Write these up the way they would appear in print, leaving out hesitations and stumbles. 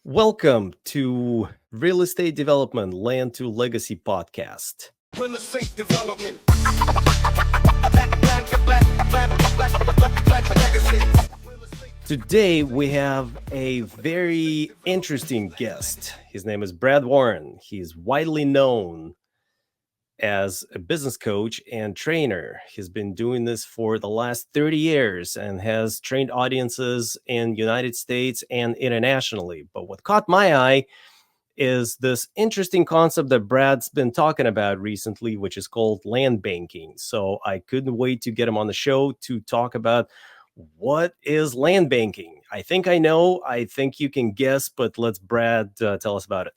Welcome to Real Estate Development Land to Legacy podcast. Real estate development. Today we have a very interesting guest. His name is Brad Warren. He's widely known as a business coach and trainer. He's been doing this for the last 30 years and has trained audiences in the United States and internationally. But what caught my eye is this interesting concept that Brad's been talking about recently, which is called land banking. So I couldn't wait to get him on the show to talk about what is land banking. I think I know. I think you can guess, but let's Brad tell us about it.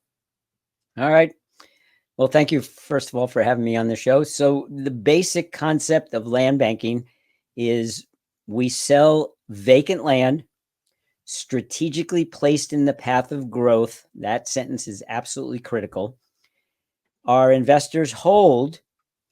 All right. Well, thank you, first of all, for having me on the show. So the basic concept of land banking is we sell vacant land strategically placed in the path of growth. That sentence is absolutely critical. Our investors hold,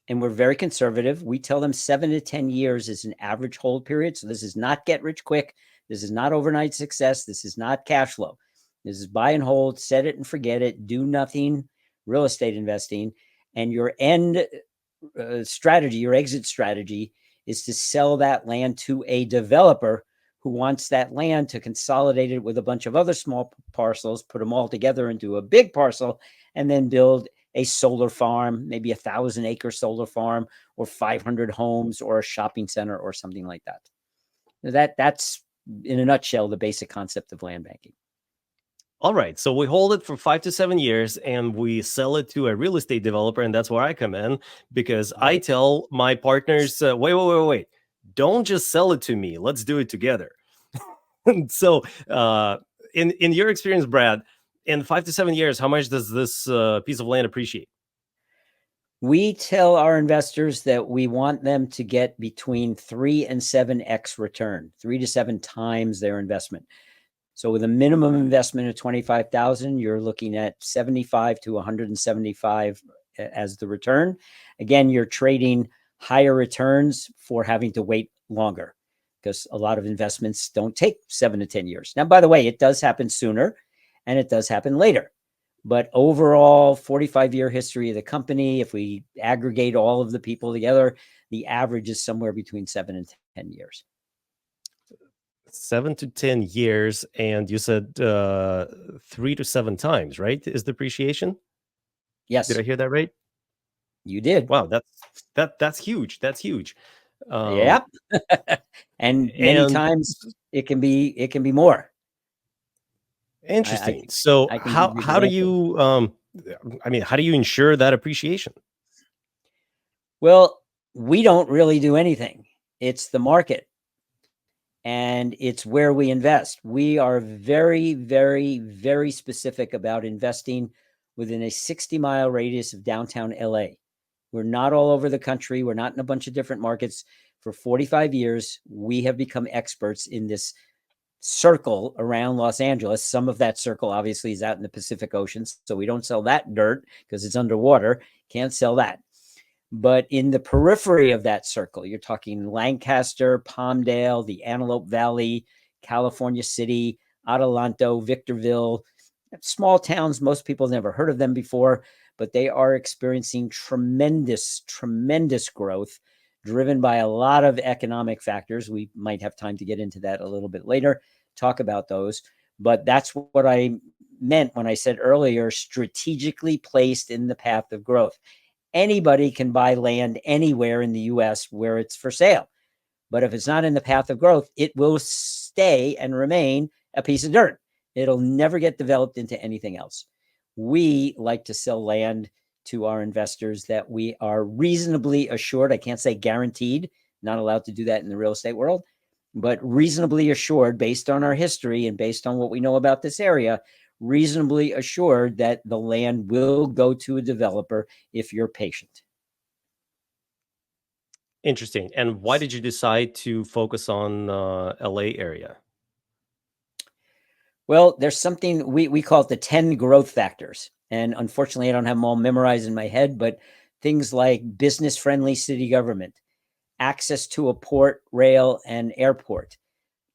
and we're very conservative. We tell them 7 to 10 years is an average hold period. So this is not get rich quick. This is not overnight success. This is not cash flow. This is buy and hold, set it and forget it, do nothing, real estate investing. And your end strategy, your exit strategy is to sell that land to a developer who wants that land to consolidate it with a bunch of other small parcels, put them all together into a big parcel, and then build a solar farm, maybe 1,000-acre solar farm, or 500 homes, or a shopping center, or something like that. That's, in a nutshell, the basic concept of land banking. All right. So we hold it for 5 to 7 years and we sell it to a real estate developer. And that's where I come in because I tell my partners, wait. Don't just sell it to me. Let's do it together. So in your experience, Brad, in 5 to 7 years, how much does this piece of land appreciate? We tell our investors that we want them to get between 3 and 7x return, 3 to 7 times their investment. So with a minimum investment of $25,000, you're looking at 75 to 175 as the return. Again, you're trading higher returns for having to wait longer because a lot of investments don't take 7 to 10 years. Now, by the way, it does happen sooner and it does happen later. But overall, 45-year history of the company, if we aggregate all of the people together, the average is somewhere between 7 and 10 years. 7 to 10 years, and you said 3 to 7 times, right? Is depreciation? Yes. Did I hear that right? You did. Wow, that's huge. That's huge. Yep. and many times it can be more. Interesting. So how do you how do you ensure that appreciation? Well, we don't really do anything. It's the market. And it's where we invest. We are very, very, very specific about investing within a 60-mile radius of downtown LA. We're not all over the country. We're not in a bunch of different markets. For 45 years, we have become experts in this circle around Los Angeles. Some of that circle obviously is out in the Pacific Ocean, so we don't sell that dirt because it's underwater. Can't sell that. But in the periphery of that circle, you're talking Lancaster, Palmdale, the Antelope Valley, California City, Adelanto, Victorville, small towns. Most people have never heard of them before, but they are experiencing tremendous, tremendous growth driven by a lot of economic factors. We might have time to get into that a little bit later, talk about those. But that's what I meant when I said earlier, strategically placed in the path of growth. Anybody can buy land anywhere in the U.S. where it's for sale. But if it's not in the path of growth, it will stay and remain a piece of dirt. It'll never get developed into anything else. We like to sell land to our investors that we are reasonably assured, I can't say guaranteed, not allowed to do that in the real estate world, but reasonably assured based on our history and based on what we know about this area, reasonably assured that the land will go to a developer if you're patient. Interesting. And why did you decide to focus on LA area? Well, there's something we call it the 10 growth factors. And unfortunately, I don't have them all memorized in my head, but things like business-friendly city government, access to a port, rail, and airport,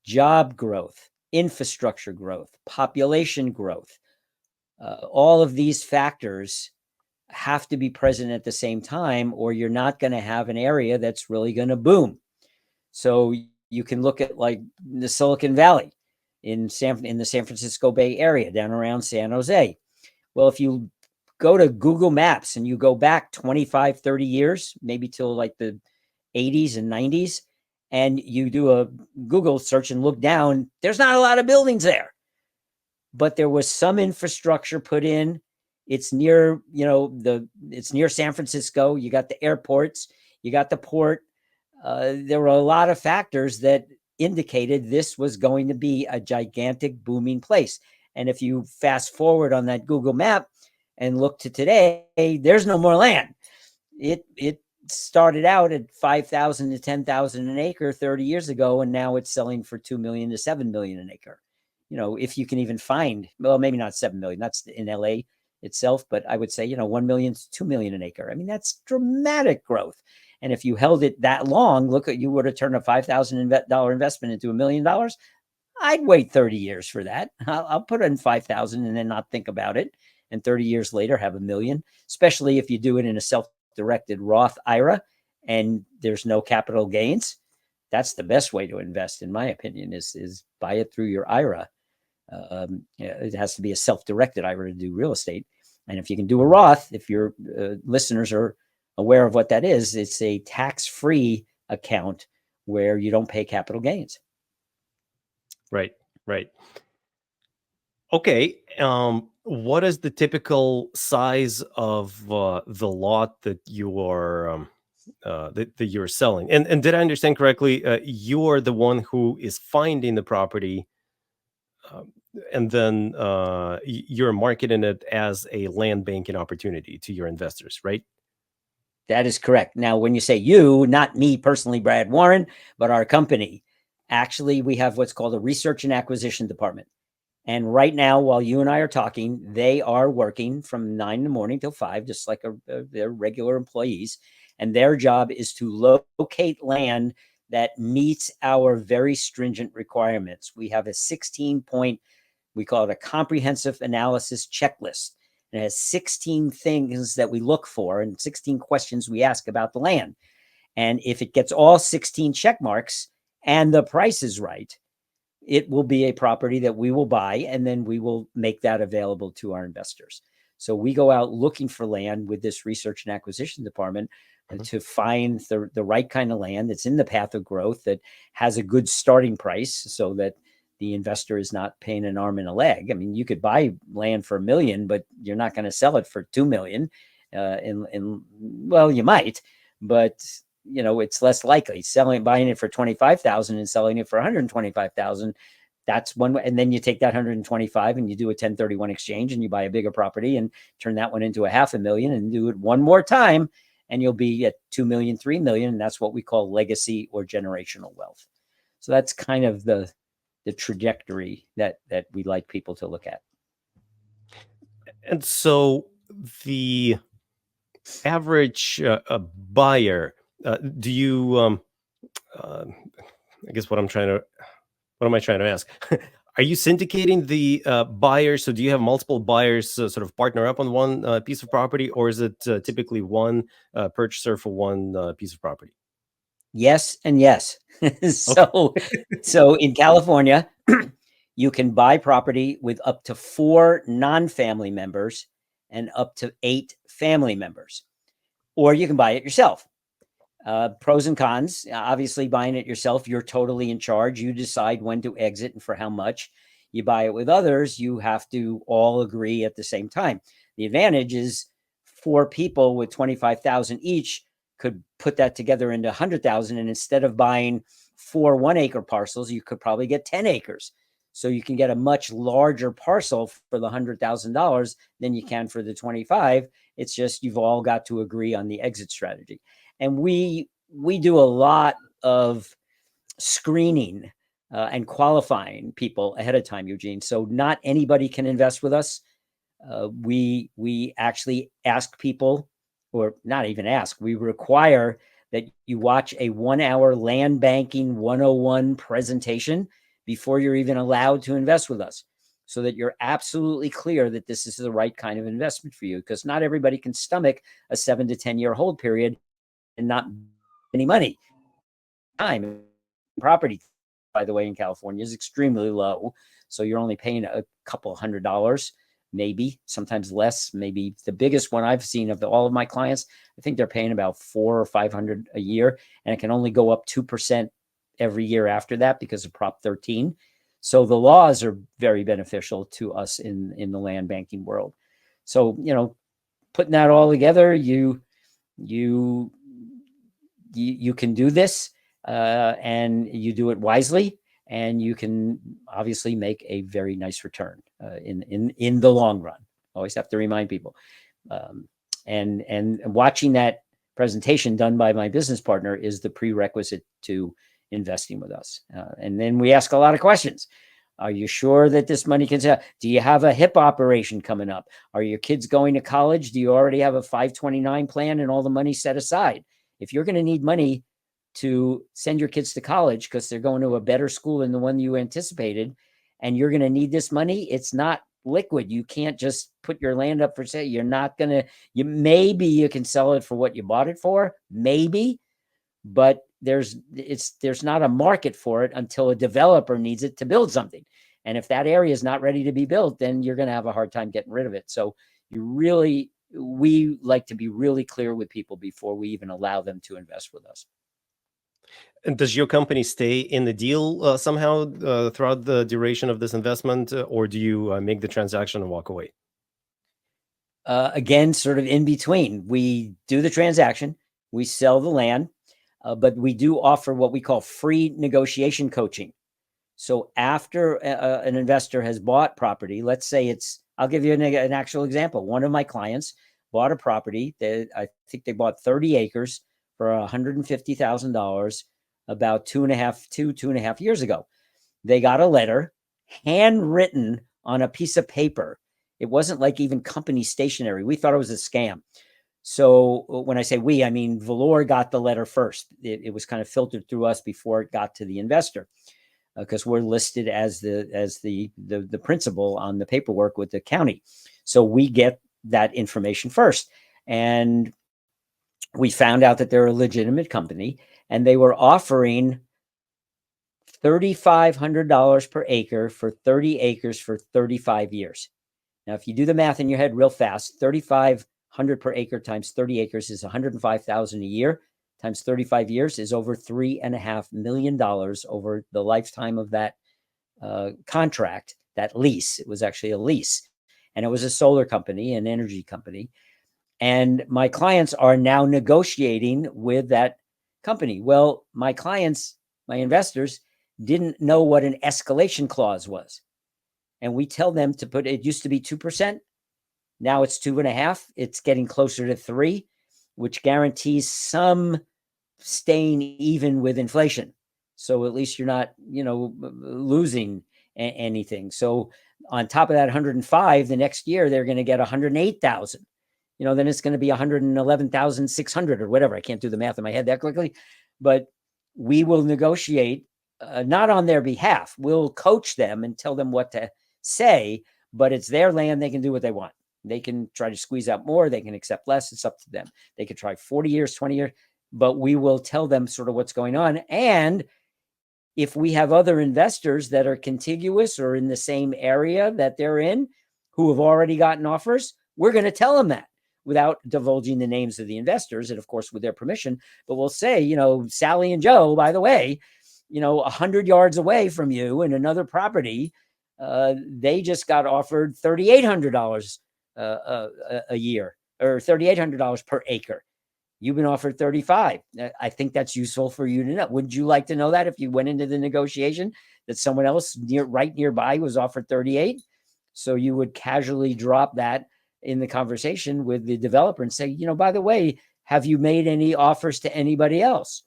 job growth, infrastructure growth, population growth. All of these factors have to be present at the same time, or you're not going to have an area that's really going to boom. So you can look at like the Silicon Valley in the San Francisco Bay Area, down around San Jose. Well, if you go to Google Maps and you go back 25, 30 years, maybe till like the 80s and 90s, and you do a Google search and look down, there's not a lot of buildings there, but there was some infrastructure put in. It's near, it's near San Francisco. You got the airports, you got the port. There were a lot of factors that indicated this was going to be a gigantic booming place. And if you fast forward on that Google map and look to today, there's no more land. It started out at 5,000 to 10,000 an acre 30 years ago, and now it's selling for 2 million to 7 million an acre. If you can even find, well, maybe not 7 million, that's in LA itself, but I would say, 1 million to 2 million an acre. I mean, that's dramatic growth. And if you held it that long, look at, you would have turned a $5,000 investment into $1 million. I'd wait 30 years for that. I'll put in 5,000 and then not think about it. And 30 years later, have $1 million, especially if you do it in a self-directed Roth IRA and there's no capital gains. That's the best way to invest, in my opinion, is buy it through your IRA. It has to be a self-directed IRA to do real estate. And if you can do a Roth, if your listeners are aware of what that is, it's a tax-free account where you don't pay capital gains. Right. Okay. What is the typical size of the lot that you are that you're selling? And did I understand correctly? You are the one who is finding the property, and then you're marketing it as a land banking opportunity to your investors, right? That is correct. Now, when you say you, not me personally, Brad Warren, but our company, actually, we have what's called a research and acquisition department. And right now, while you and I are talking, they are working from 9 in the morning till 5, just like their regular employees. And their job is to locate land that meets our very stringent requirements. We have a 16-point, we call it a comprehensive analysis checklist. And it has 16 things that we look for and 16 questions we ask about the land. And if it gets all 16 check marks and the price is right, it will be a property that we will buy, and then we will make that available to our investors. So we go out looking for land with this research and acquisition department to find the right kind of land that's in the path of growth, that has a good starting price so that the investor is not paying an arm and a leg. I mean, you could buy land for $1 million, but you're not going to sell it for $2 million. Well, you might, but it's less likely. Buying it for $25,000 and selling it for $125,000. That's one way. And then you take that 125 and you do a 1031 exchange and you buy a bigger property and turn that one into $500,000 and do it one more time, and you'll be at 2 million, 3 million. And that's what we call legacy or generational wealth. So that's kind of the trajectory that we like people to look at. And so the average buyer, do you? I guess what am I trying to ask? Are you syndicating the buyers? So do you have multiple buyers sort of partner up on one piece of property, or is it typically one purchaser for one piece of property? Yes and yes. So in California, you can buy property with up to 4 non-family members and up to 8 family members, or you can buy it yourself. Pros and cons. Obviously, buying it yourself, you're totally in charge. You decide when to exit and for how much. You buy it with others, you have to all agree at the same time. The advantage is 4 people with 25,000 each could put that together into 100,000. And instead of buying 4 1-acre parcels, you could probably get 10 acres. So you can get a much larger parcel for the $100,000 than you can for the 25. It's just you've all got to agree on the exit strategy. And we do a lot of screening and qualifying people ahead of time, Eugene. So not anybody can invest with us. We actually ask people, or not even ask, we require that you watch a 1-hour land banking 101 presentation before you're even allowed to invest with us, so that you're absolutely clear that this is the right kind of investment for you, because not everybody can stomach a 7 to 10 year hold period and not any money. Time property, by the way, in California is extremely low. So you're only paying a couple $100, maybe, sometimes less. Maybe the biggest one I've seen of all of my clients, I think they're paying about $400 or $500 a year, and it can only go up 2% every year after that because of Prop 13. So the laws are very beneficial to us in the land banking world. So, putting that all together, you can do this, and you do it wisely, and you can obviously make a very nice return in the long run. Always have to remind people. And watching that presentation done by my business partner is the prerequisite to investing with us. And then we ask a lot of questions. Are you sure that this money can sell? Do you have a hip operation coming up? Are your kids going to college? Do you already have a 529 plan and all the money set aside? If you're going to need money to send your kids to college because they're going to a better school than the one you anticipated, and you're going to need this money, it's not liquid. You can't just put your land up for sale. You're not going to, maybe you can sell it for what you bought it for, maybe, but there's not a market for it until a developer needs it to build something. And if that area is not ready to be built, then you're going to have a hard time getting rid of it. So we like to be really clear with people before we even allow them to invest with us. And does your company stay in the deal somehow throughout the duration of this investment, or do you make the transaction and walk away? Again, sort of in between. We do the transaction, we sell the land, but we do offer what we call free negotiation coaching. So after an investor has bought property, let's say I'll give you an actual example. One of my clients bought a property I think they bought 30 acres for $150,000 about 2.5 years ago. They got a letter handwritten on a piece of paper. It wasn't like even company stationery. We thought it was a scam. So when I say we, I mean Valor got the letter first. It was kind of filtered through us before it got to the investor, because we're listed as the principal on the paperwork with the county. So we get that information first. And we found out that they're a legitimate company, and they were offering $3,500 per acre for 30 acres for 35 years. Now, if you do the math in your head real fast, 3,500 per acre times 30 acres is $105,000 a year, times 35 years is over $3.5 million over the lifetime of that contract, that lease. It was actually a lease, and it was a solar company, an energy company. And my clients are now negotiating with that company. Well, my clients, my investors, didn't know what an escalation clause was. And we tell them to put, it used to be 2%. Now it's 2.5%. It's getting closer to 3%, which guarantees some staying even with inflation. So at least you're not, losing anything. So on top of that 105, the next year, they're going to get 108,000. Then it's going to be 111,600 or whatever. I can't do the math in my head that quickly, but we will negotiate, not on their behalf. We'll coach them and tell them what to say, but it's their land. They can do what they want. They can try to squeeze out more. They can accept less. It's up to them. They could try 40 years, 20 years, but we will tell them sort of what's going on. And if we have other investors that are contiguous or in the same area that they're in who have already gotten offers, we're going to tell them that, without divulging the names of the investors and, of course, with their permission. But we'll say, Sally and Joe, by the way, 100 yards away from you in another property, they just got offered $3,800 a year, or $3,800 per acre. You've been offered 35. I think that's useful for you to know. Would you like to know that if you went into the negotiation that someone else right nearby was offered 38? So you would casually drop that in the conversation with the developer and say, by the way, have you made any offers to anybody else?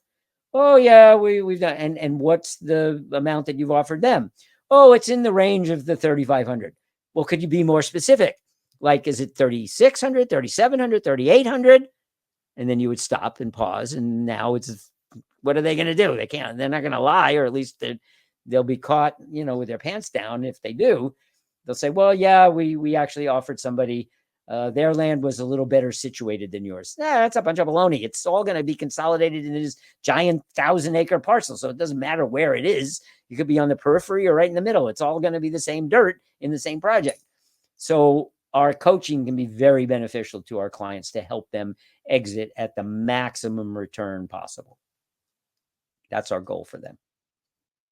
Oh yeah, we've done. And what's the amount that you've offered them? Oh, it's in the range of the 3,500. Well, could you be more specific? Like, is it 3,600, 3,700, 3,800? And then you would stop and pause. And now it's, what are they going to do? They're not going to lie, or at least they'll be caught, with their pants down. If they do, they'll say, well, yeah, we actually offered somebody, their land was a little better situated than yours. That's a bunch of baloney. It's all going to be consolidated in this giant 1,000-acre parcel. So it doesn't matter where it is. You could be on the periphery or right in the middle. It's all going to be the same dirt in the same project. So our coaching can be very beneficial to our clients to help them exit at the maximum return possible. That's our goal for them.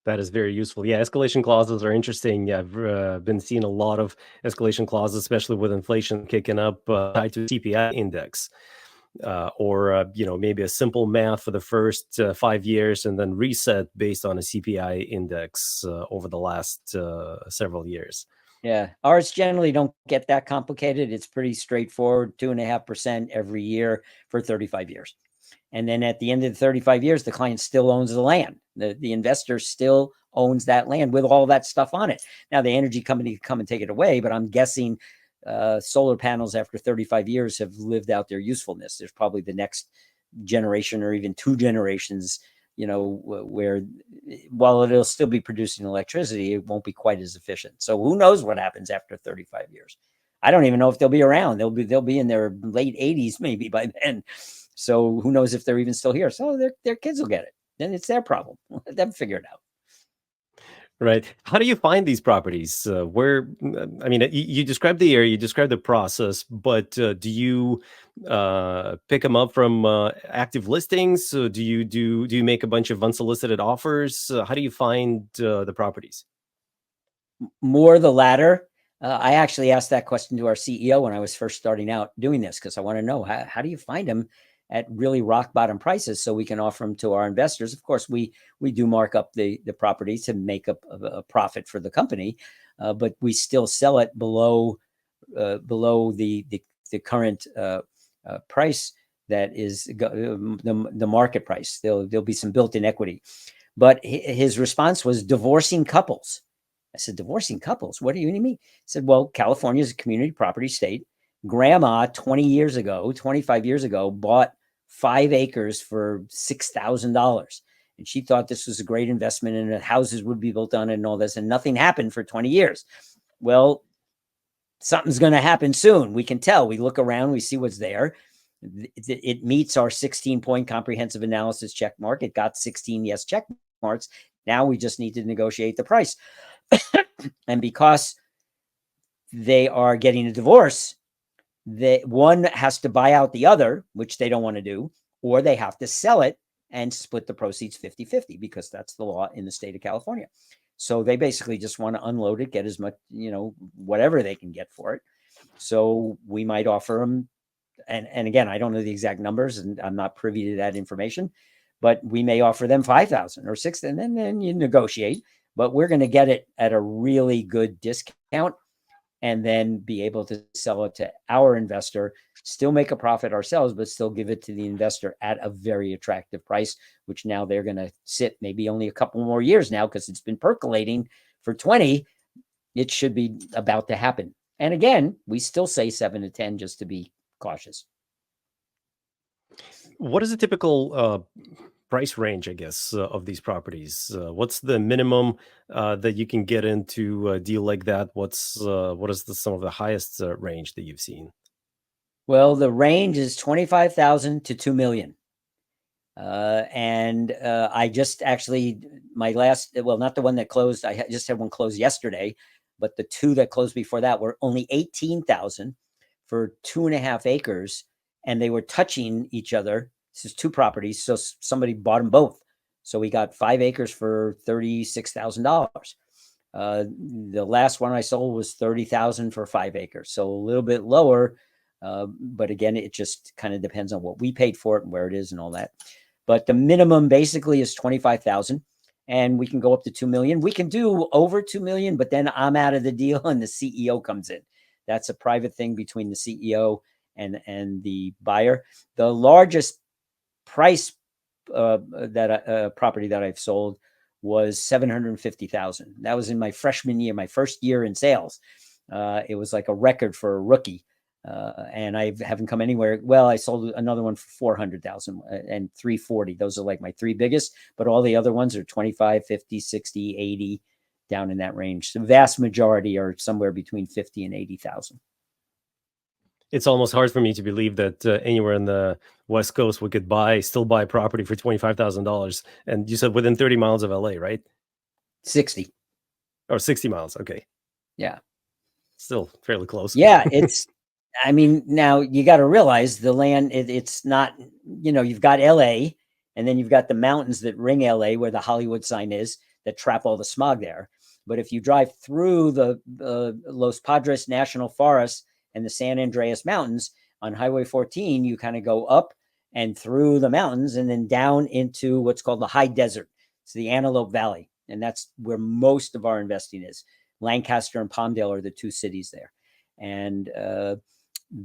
That is very useful. Yeah, escalation clauses are interesting. Yeah, I've been seeing a lot of escalation clauses, especially with inflation kicking up, tied to CPI index, or maybe a simple math for the first 5 years and then reset based on a CPI index over the last several years. Yeah, ours generally don't get that complicated. It's pretty straightforward, 2.5% every year for 35 years. And then at the end of the 35 years, the client still owns the land. The investor still owns that land with all that stuff on it. Now, the energy company can come and take it away, but I'm guessing solar panels after 35 years have lived out their usefulness. There's probably the next generation or even 2 generations, where while it'll still be producing electricity, it won't be quite as efficient. So who knows what happens after 35 years? I don't even know if they'll be around. They'll be in their late 80s maybe by then. So who knows if they're even still here? So their kids will get it. Then it's their problem. Let them figure it out. Right. How do you find these properties? I mean, you described the area, you described the process, but do you pick them up from active listings? So do you make a bunch of unsolicited offers? How do you find the properties? More the latter. I actually asked that question to our CEO when I was first starting out doing this, because I want to know how do you find them at really rock bottom prices so we can offer them to our investors. Of course, we do mark up the property to make up a profit for the company, but we still sell it below the current price that is the market price. There'll be some built-in equity. But his response was divorcing couples. I said, divorcing couples? What do you mean? He said, well, California is a community property state. Grandma 25 years ago, bought 5 acres for $6,000. And she thought this was a great investment and that houses would be built on it and all this. And nothing happened for 20 years. Well, something's going to happen soon. We can tell. We look around, we see what's there. It meets our 16-point comprehensive analysis check mark. It got 16 yes check marks. Now we just need to negotiate the price. And because they are getting a divorce, one has to buy out the other, which they don't want to do, or they have to sell it and split the proceeds 50-50, because that's the law in the state of California. So they basically just want to unload it, get as much, whatever they can get for it. So we might offer them, and again, I don't know the exact numbers and I'm not privy to that information, but we may offer them 5,000 or 6,000, and then you negotiate, but we're going to get it at a really good discount and then be able to sell it to our investor, still make a profit ourselves, but still give it to the investor at a very attractive price, which now they're going to sit maybe only a couple more years now because it's been percolating for 20. It should be about to happen. And again, we still say 7 to 10 just to be cautious. What is a typical price range, I guess, of these properties? What's the minimum that you can get into a deal like that? What is some of the highest range that you've seen? Well, the range is 25,000 to 2 million. And I just actually, my last, well, not the one that closed, I just had one close yesterday, but the 2 that closed before that were only 18,000 for 2.5 acres, and they were touching each other. This is 2 properties, so somebody bought them both. So we got 5 acres for $36,000. The last one I sold was 30,000 for 5 acres, so a little bit lower. But again, it just kind of depends on what we paid for it and where it is and all that. But the minimum basically is 25,000, and we can go up to 2 million. We can do over 2 million, but then I'm out of the deal and the CEO comes in. That's a private thing between the CEO and the buyer. The largest price property that I've sold was 750,000. That was in my freshman year, my first year in sales. It was like a record for a rookie. And I haven't come anywhere. Well, I sold another one for 400,000 and 340. Those are like my three biggest, but all the other ones are 25, 50, 60, 80, down in that range. The vast majority are somewhere between 50 and 80,000. It's almost hard for me to believe that anywhere in the West Coast we could still buy property for $25,000. And you said within 30 miles of LA, right? 60. Or 60 miles. Okay. Yeah. Still fairly close. Yeah. I mean, now you got to realize the land, it's not, you've got LA and then you've got the mountains that ring LA where the Hollywood sign is that trap all the smog there. But if you drive through the Los Padres National Forest and the San Andreas Mountains on Highway 14, you kind of go up and through the mountains and then down into what's called the high desert. It's the Antelope Valley. And that's where most of our investing is. Lancaster and Palmdale are the two cities there. And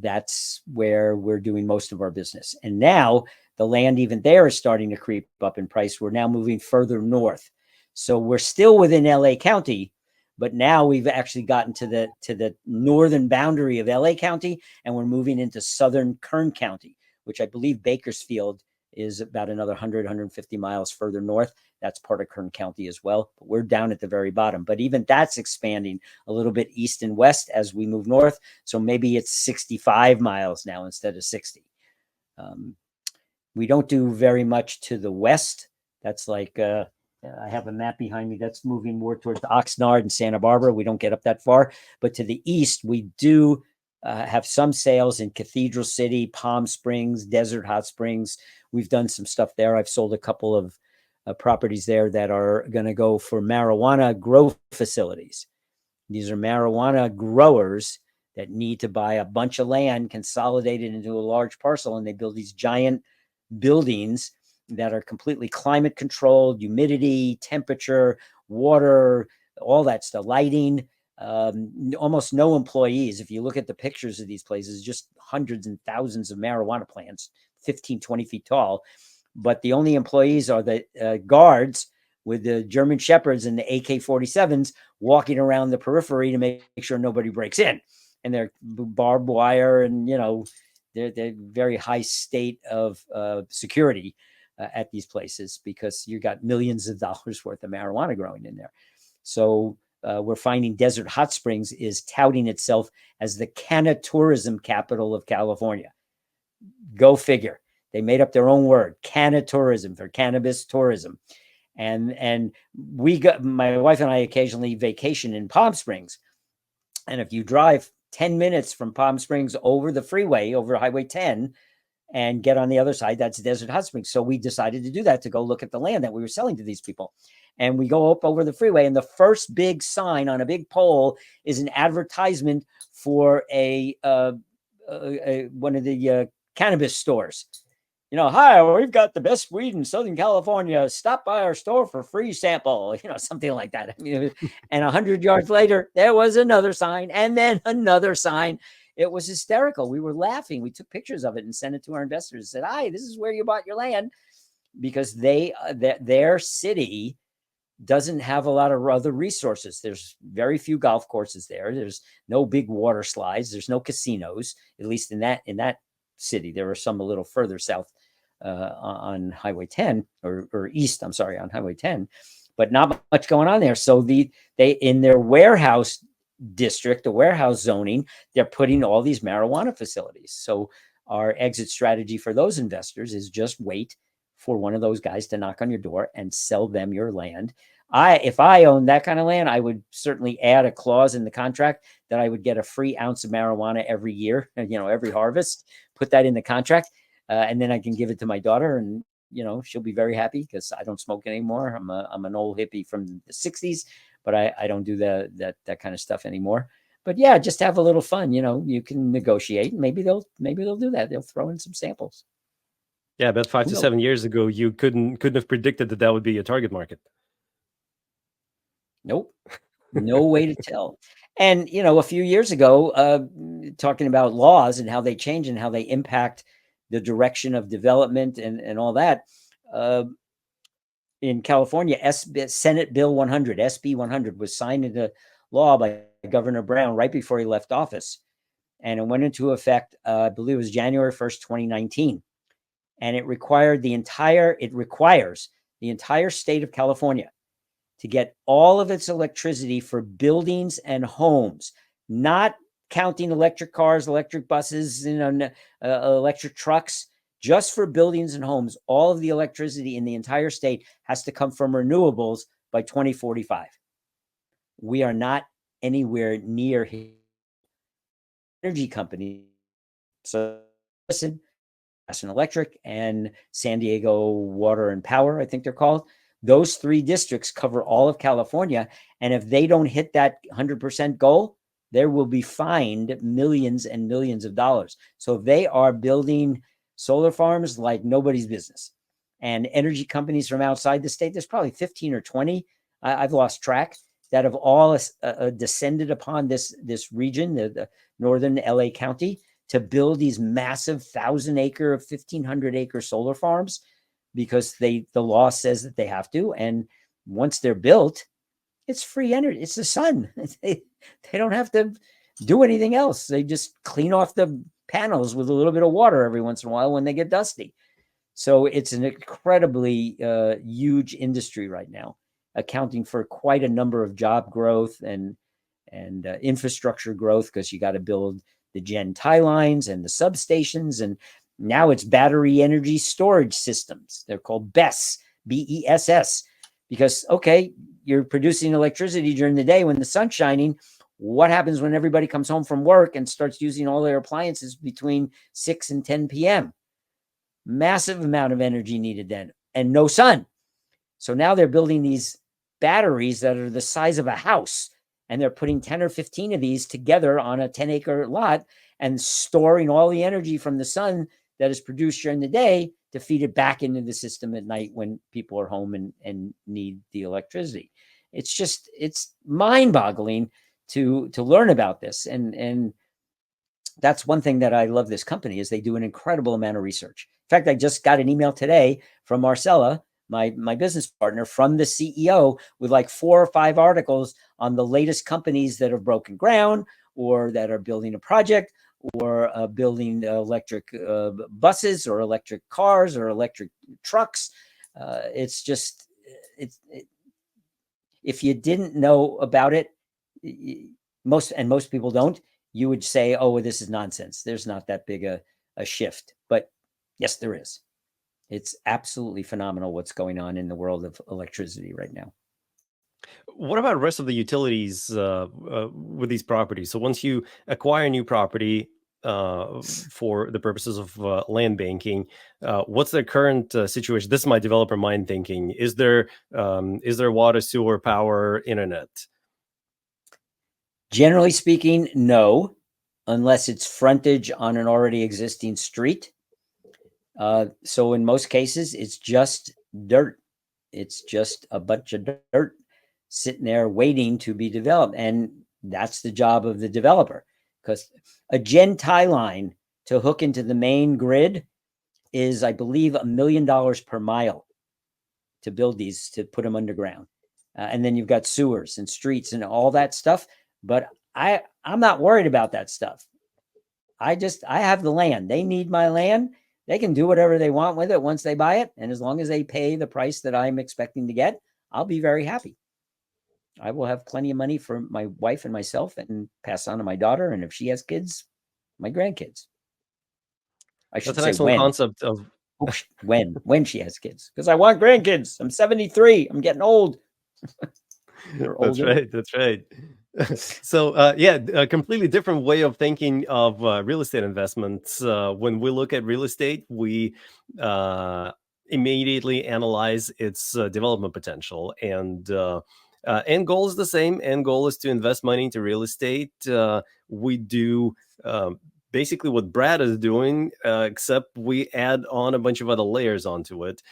that's where we're doing most of our business. And now the land even there is starting to creep up in price. We're now moving further north. So we're still within LA County, but now we've actually gotten to the northern boundary of LA County, and we're moving into southern Kern County, which I believe Bakersfield is about another 100, 150 miles further north. That's part of Kern County as well. But we're down at the very bottom. But even that's expanding a little bit east and west as we move north. So maybe it's 65 miles now instead of 60. We don't do very much to the west. That's like, I have a map behind me that's moving more towards Oxnard and Santa Barbara. We don't get up that far. But to the east, we do have some sales in Cathedral City, Palm Springs, Desert Hot Springs. We've done some stuff there. I've sold a couple of properties there that are going to go for marijuana grow facilities. These are marijuana growers that need to buy a bunch of land, consolidate it into a large parcel, and they build these giant buildings that are completely climate controlled, humidity, temperature, water, all that stuff, lighting. Almost no employees. If you look at the pictures of these places, just hundreds and thousands of marijuana plants, 15, 20 feet tall. But the only employees are the guards with the German Shepherds and the AK-47s walking around the periphery to make sure nobody breaks in. And they're barbed wire and, they're very high state of security at these places because you got millions of dollars worth of marijuana growing in there. So we're finding Desert Hot Springs is touting itself as the canna tourism capital of California. Go figure. They made up their own word, canna tourism, for cannabis tourism. And my wife and I occasionally vacation in Palm Springs. And if you drive 10 minutes from Palm Springs over the freeway, over Highway 10, and get on the other side, that's Desert Hot Springs. So we decided to do that, to go look at the land that we were selling to these people. And we go up over the freeway, and the first big sign on a big pole is an advertisement for one of the cannabis stores. Hi, we've got the best weed in Southern California. Stop by our store for free sample, something like that. And 100 yards later, there was another sign, and then another sign. It was hysterical. We were laughing. We took pictures of it and sent it to our investors and said, hi, this is where you bought your land, because their city doesn't have a lot of other resources. There's very few golf courses there. There's no big water slides. There's no casinos, at least in that city. There are some a little further south on Highway 10 or east, I'm sorry, on Highway 10, but not much going on there. So they in their warehouse district, the warehouse zoning, they're putting all these marijuana facilities. So our exit strategy for those investors is just wait for one of those guys to knock on your door and sell them your land. If I owned that kind of land, I would certainly add a clause in the contract that I would get a free ounce of marijuana every year, every harvest, put that in the contract. And then I can give it to my daughter, and, she'll be very happy because I don't smoke anymore. I'm an old hippie from the 60s, but I don't do that kind of stuff anymore. But yeah, just have a little fun. You can negotiate. Maybe they'll do that. They'll throw in some samples. Yeah, about 5 to 7 years ago, you couldn't have predicted that would be a target market. Nope. No way to tell. And, a few years ago, talking about laws and how they change and how they impact the direction of development and all that, in California, Senate Bill 100, SB 100, was signed into law by Governor Brown right before he left office. and it went into effect, I believe it was January 1st, 2019. And it requires the entire state of California to get all of its electricity for buildings and homes, not counting electric cars, electric buses, electric trucks, just for buildings and homes. All of the electricity in the entire state has to come from renewables by 2045. We are not anywhere near here. Energy company. So listen, Gas and Electric and San Diego Water and Power, I think they're called. Those three districts cover all of California. And if they don't hit that 100% goal, there will be fined millions and millions of dollars. So they are building solar farms like nobody's business. And energy companies from outside the state, there's probably 15 or 20, I've lost track, that have all descended upon this region, the northern LA County, to build these massive 1,000-acre, 1,500-acre solar farms, because the law says that they have to. And once they're built, it's free energy. It's the sun. They don't have to do anything else. They just clean off the panels with a little bit of water every once in a while when they get dusty. So it's an incredibly huge industry right now, accounting for quite a number of job growth and infrastructure growth, because you got to build the gen tie lines and the substations. And now it's battery energy storage systems. They're called BESS, BESS, because, okay, you're producing electricity during the day when the sun's shining. What happens when everybody comes home from work and starts using all their appliances between 6 and 10 p.m.? Massive amount of energy needed then, and no sun. So now they're building these batteries that are the size of a house, and they're putting 10 or 15 of these together on a 10-acre lot and storing all the energy from the sun that is produced during the day to feed it back into the system at night when people are home and need the electricity. It's mind-boggling to learn about this. And that's one thing that I love this company, is they do an incredible amount of research. In fact, I just got an email today from Marcella, my business partner, from the CEO, with like 4 or 5 articles on the latest companies that have broken ground, or that are building a project, or building electric buses, or electric cars, or electric trucks. If you didn't know about it, most people don't, you would say, oh, well, this is nonsense. There's not that big a shift. But yes, there is. It's absolutely phenomenal what's going on in the world of electricity right now. What about the rest of the utilities with these properties? So once you acquire a new property for the purposes of land banking, what's the current situation? This is my developer mind thinking. Is there water, sewer, power, internet? Generally speaking, no, unless it's frontage on an already existing street. So in most cases, it's just dirt. It's just a bunch of dirt sitting there waiting to be developed. And that's the job of the developer, because a gen tie line to hook into the main grid is, I believe, $1 million per mile to build these, to put them underground. And then you've got sewers and streets and all that stuff. But I'm not worried about that stuff. I have the land. They need my land. They can do whatever they want with it once they buy it. And as long as they pay the price that I'm expecting to get, I'll be very happy. I will have plenty of money for my wife and myself, and pass on to my daughter. And if she has kids, my grandkids. I should That's an say excellent when. concept of when she has kids, because I want grandkids. I'm 73. I'm getting old. That's right. That's right. So, a completely different way of thinking of real estate investments. When we look at real estate, we immediately analyze its development potential, and end goal is the same. End goal is to invest money into real estate. We do basically what Brad is doing, except we add on a bunch of other layers onto it.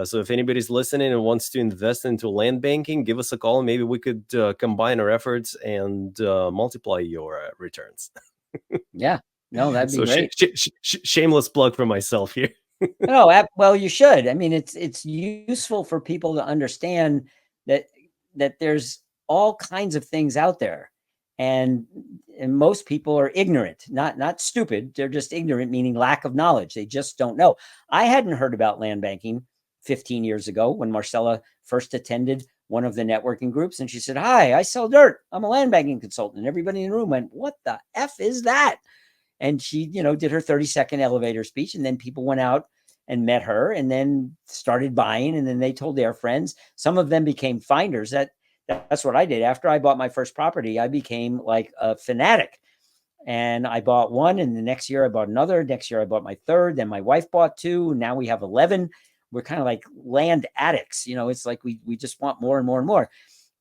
So if anybody's listening and wants to invest into land banking, give us a call. Maybe we could combine our efforts and multiply your returns. Yeah, no, that'd be great. Shameless plug for myself here. No, well, you should. I mean, it's useful for people to understand that there's all kinds of things out there, And most people are ignorant, not stupid. They're just ignorant, meaning lack of knowledge. They just don't know. I hadn't heard about land banking 15 years ago when Marcella first attended one of the networking groups, and she said, "Hi, I sell dirt. I'm a land banking consultant." And everybody in the room went, "What the F is that?" And she, did her 30-second elevator speech, and then people went out and met her and then started buying, and then they told their friends. Some of them became finders. That's what I did. After I bought my first property, I became like a fanatic. And I bought one, and the next year I bought another. Next year I bought my third. Then my wife bought two. Now we have 11. We're kind of like land addicts. It's like we just want more and more and more.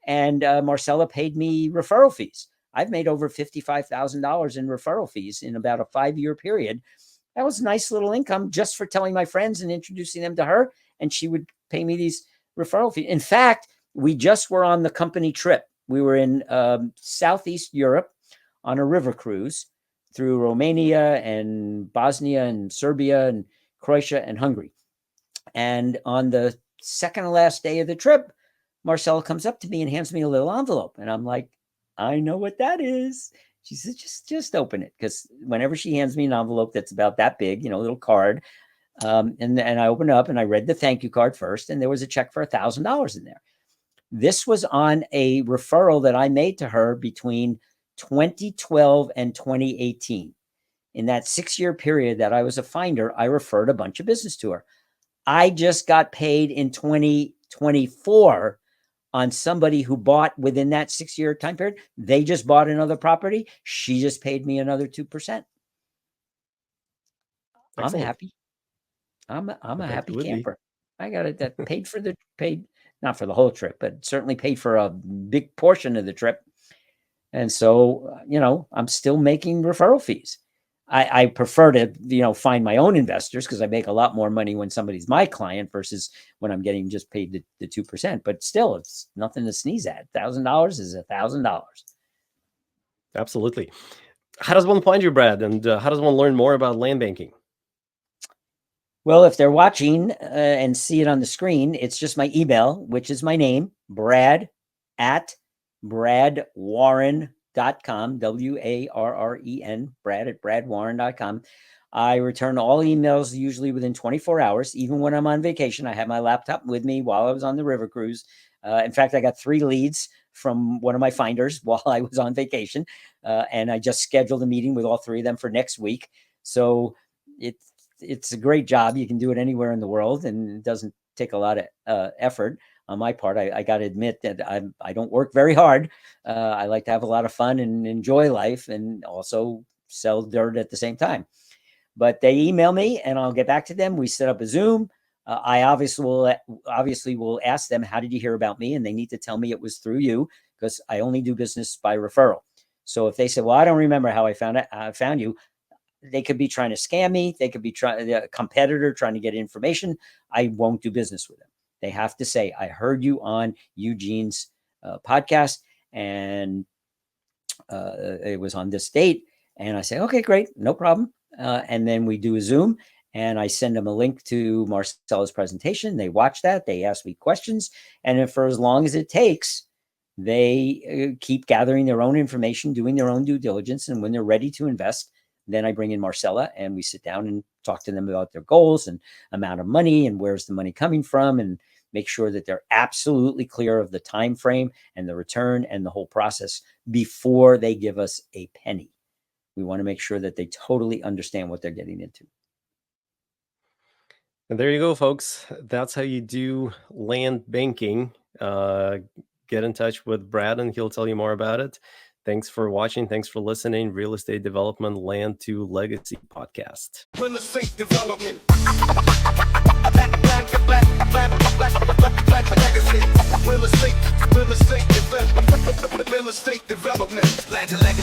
And Marcella paid me referral fees. I've made over $55,000 in referral fees in about a 5-year period. That was a nice little income just for telling my friends and introducing them to her. And she would pay me these referral fees. In fact, we just were on the company trip. We were in Southeast Europe on a river cruise through Romania and Bosnia and Serbia and Croatia and Hungary. And on the second to last day of the trip, Marcella comes up to me and hands me a little envelope. And I'm like, "I know what that is." She says, just open it. Because whenever she hands me an envelope that's about that big, a little card, and I opened it up and I read the thank you card first, and there was a check for $1,000 in there. This was on a referral that I made to her between 2012 and 2018. In that 6-year period that I was a finder, I referred a bunch of business to her. I just got paid in 2024 on somebody who bought within that 6-year time period. They just bought another property. She just paid me another 2%. I'm happy. I'm a happy camper. I got it that paid not for the whole trip, but certainly paid for a big portion of the trip. And so, I'm still making referral fees. I prefer to, find my own investors because I make a lot more money when somebody's my client versus when I'm getting just paid the 2%. But still, it's nothing to sneeze at. $1,000 is $1,000. Absolutely. How does one find you, Brad? And how does one learn more about land banking? Well, if they're watching and see it on the screen, it's just my email, which is my name, Brad@BradWarren.com, WARREN, Brad@BradWarren.com. I return all emails usually within 24 hours. Even when I'm on vacation, I have my laptop with me while I was on the river cruise. In fact, I got 3 leads from one of my finders while I was on vacation. And I just scheduled a meeting with all 3 of them for next week. So it's a great job. You can do it anywhere in the world, and it doesn't take a lot of effort on my part. I got to admit that I don't work very hard. I like to have a lot of fun and enjoy life, and also sell dirt at the same time. But they email me, and I'll get back to them. We set up a Zoom. I obviously will ask them, "How did you hear about me?" And they need to tell me it was through you, because I only do business by referral. So if they say, "Well, I don't remember how I found you," they could be trying to scam me. They could be a competitor trying to get information. I won't do business with them. They have to say, "I heard you on Eugene's podcast, and it was on this date." And I say, "Okay, great, no problem." And then we do a Zoom, and I send them a link to Marcella's presentation. They watch that. They ask me questions. And if for as long as it takes, they keep gathering their own information, doing their own due diligence. And when they're ready to invest, then I bring in Marcella, and we sit down and talk to them about their goals and amount of money and where's the money coming from, and make sure that they're absolutely clear of the time frame and the return and the whole process before they give us a penny. We want to make sure that they totally understand what they're getting into. And there you go, folks. That's how you do land banking. Get in touch with Brad, and he'll tell you more about it. Thanks for watching. Thanks for listening. Real Estate Development Land to Legacy podcast. Real estate development. Real estate development. Land to legacy.